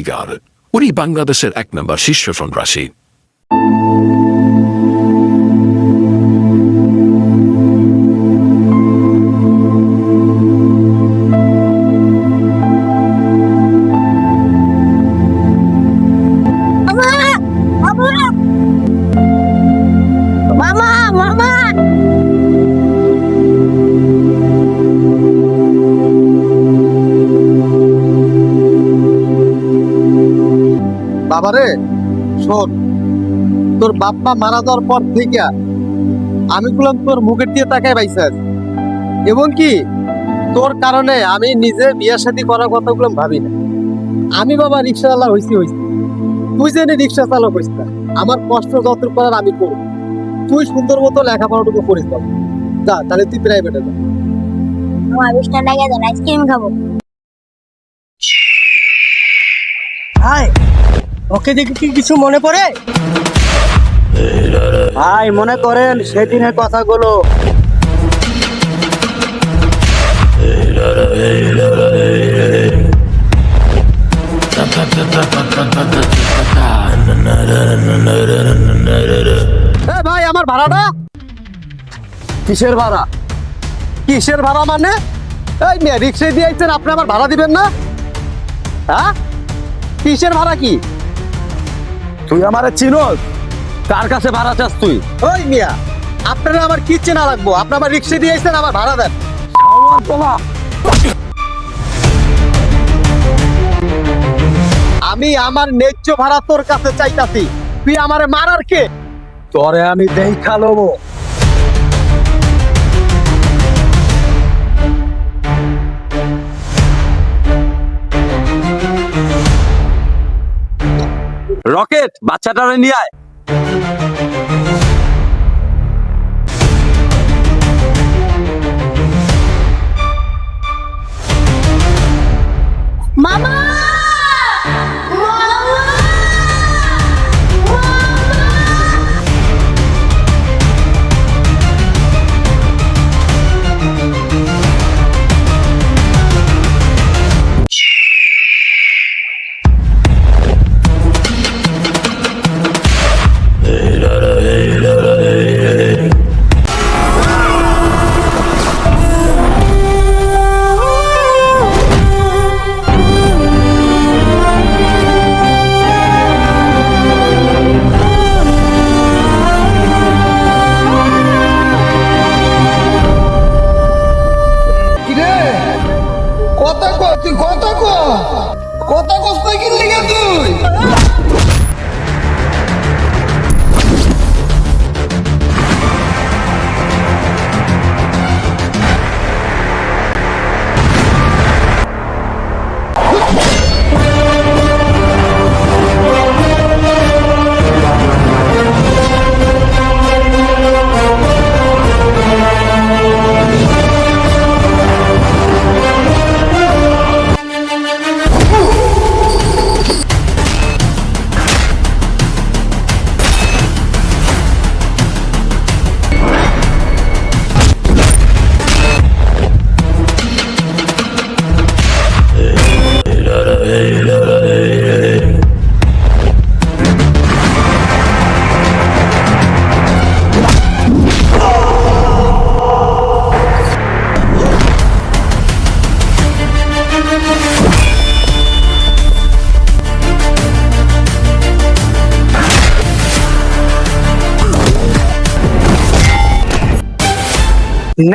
Tiger, উনি বাংলাদেশের 1 নম্বর শীর্ষ সন্ত্রাসী। বাবারে শোন, তোর বাপ্পা মারা যাওয়ার পর থেকে আমি বললাম তোর মুখের দিয়ে তাকায় পাইছিস, এবং কি তোর কারণে আমি নিজে বিয়ে শাদী করার কথা বললাম ভাবি না। আমি বাবা রিক্সা চালা হয়েছি, তুই যে রিক্সা চালক হইস না, আমার কষ্ট যত করার আমি করব, তুই সুন্দর মতো লেখাপড়াটুকু করিস বাবা। যা তাহলে তুই প্রাইভেটে যা। আমার বিশটা লাগে দেন, আইসক্রিম খাবো। ভাই ওকে দেখে কি কিছু মনে পড়ে? ভাই মনে করেন সেদিনের কথাগুলো। ভাই আমার ভাড়াটা কিসের ভাড়া? কিসের ভাড়া মানে? এই মেয়ে রিক্সায় দিয়ে আইছেন, আপনি আমার ভাড়া দিবেন না? হ্যাঁ, কিসের ভাড়া? কি তুই আমারে চিনোস? কার কাছে ভাড়া চাস তুই? ওই মিয়া, আপনারা আমার কি চেনা লাগবো? আপনি আমার রিক্সা দিয়ে আইছেন, আমার ভাড়া দেন। আমি আমার ন্যায্য ভাড়া তোর কাছে চাইতাছি, তুই আমারে মারার কে? তোরে আমি দেখা লবো। রকেট, বাচ্চাটারে নিয়ে আয়। মামা!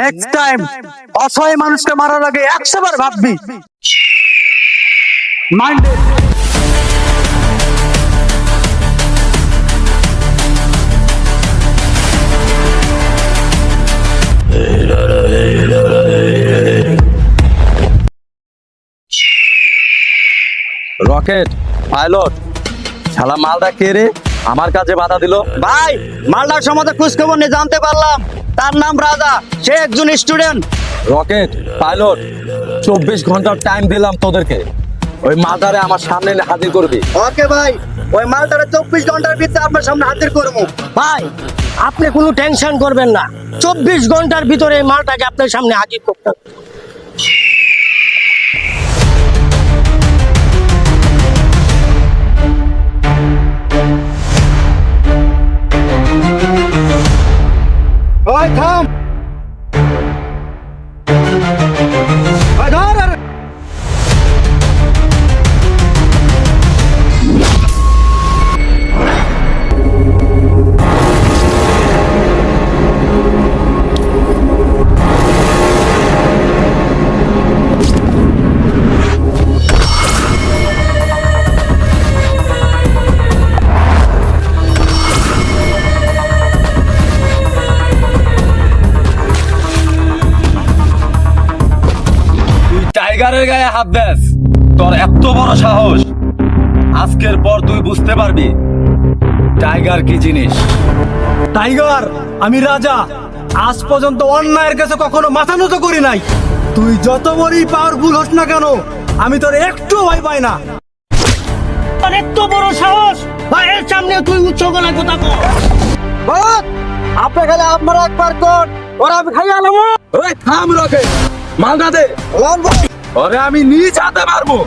নেক্সট টাইম অসহায় মানুষকে মারার আগে 100 বার ভাববি। মাইন্ডেড। রকেট, পাইলট, শালা মালটা কে রে? আমার কাছে বাধা দিল। ভাই মালদার সম্বন্ধে খোঁজ খবর নিয়ে জানতে পারলাম তার নাম রাজা, সে একজন স্টুডেন্ট। রকেট, পাইলট, 24 ঘন্টার টাইম দিলাম তোদেরকে, ওই মালটারে আমার সামনে এনে হাজির করবি। ওকে ভাই, ওই মালটারে 24 ঘন্টার ভিতরে আপনার সামনে হাজির করবো। ভাই আপনি কোনো টেনশন করবেন না, 24 ঘন্টার ভিতরে এই মালটাকে আপনার সামনে হাজির করতে হবে। বালরের গায়ে হাত দেস, তোর এত বড় সাহস, আজকের পর তুই বুঝতে পারবি টাইগার কি জিনিস। টাইগার, আমি রাজা, আজ পর্যন্ত অন্যায়ের কাছে কখনো মাথা নত করি নাই। তুই যত বড়ই পাওয়ারফুল হোস না কেন, আমি তোর একটু ভয় পাই না। আর এত বড় সাহস, ভাইয়ের সামনে তুই উচ্চ গলায় কথা কর। আপনি খালি আপনারা একবার কর, ওরা আমি খাই আলাম। ওই থাম রকে, মালটা দে, ওরে আমি নিজ হাতে মারবো।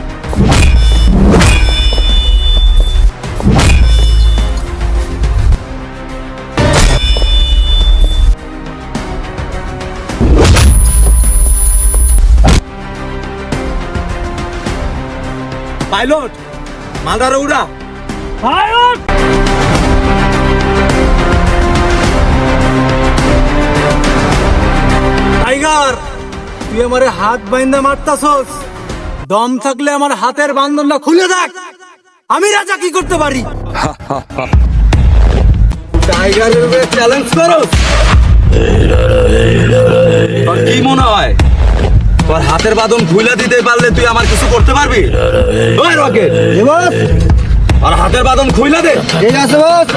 পাইলট, মালদারে উড়া। পাইলট, টাইগার, তুই আমারে হাত বাইন্দা মারতাছস, দম থাকলে আমার হাতের বান্ধনটা খুলে দেখ, আমি রাজা কি করতে পারি। টাইগারের উপরে চ্যালেঞ্জ করো। তোর কি মনে হয় তোর হাতের বাঁধন খুলে দিতে পারলে তুই আমার কিছু করতে পারবি? ওই রকেট, আর হাতের বাঁধন খুলে দে। ঠিক আছে বস।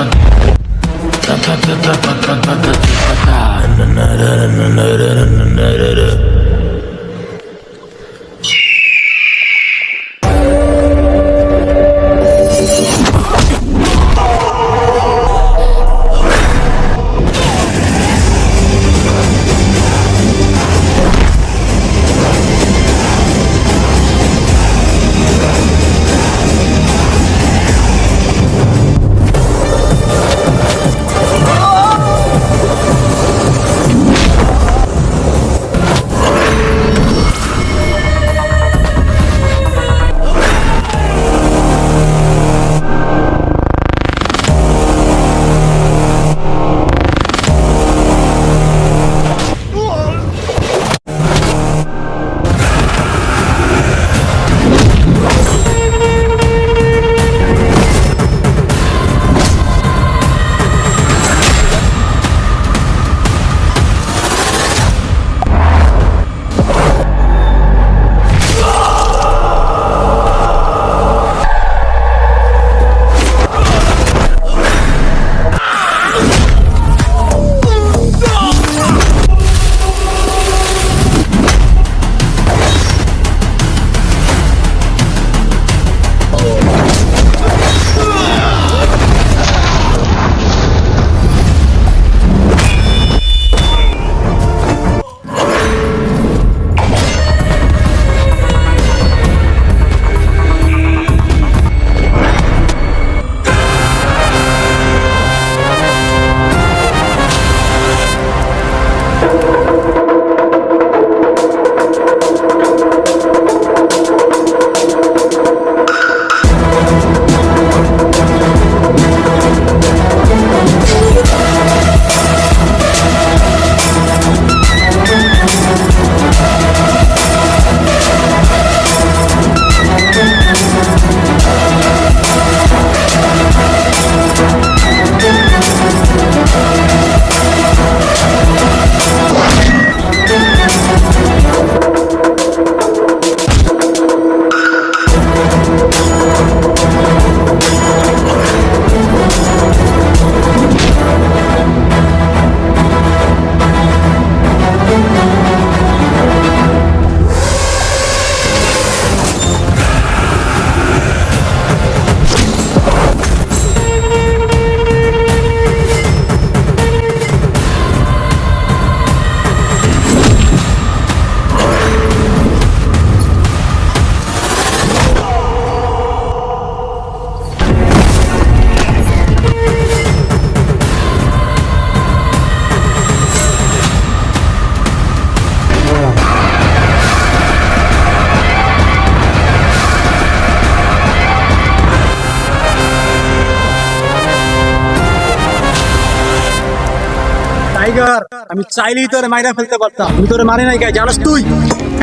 টাইগার, আমি চাইলেই তোরে মাইরা ফেলতে পারতাম, আমি তোরে মারি নাই। জানাস তুই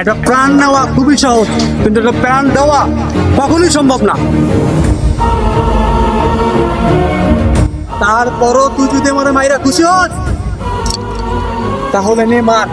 একটা প্রাণ নেওয়া খুবই সহজ, কিন্তু একটা প্রাণ দেওয়া কখনোই সম্ভব না। তারপরও তুই যদি আমার মাইরা খুশি হস, তাহলে নে মার।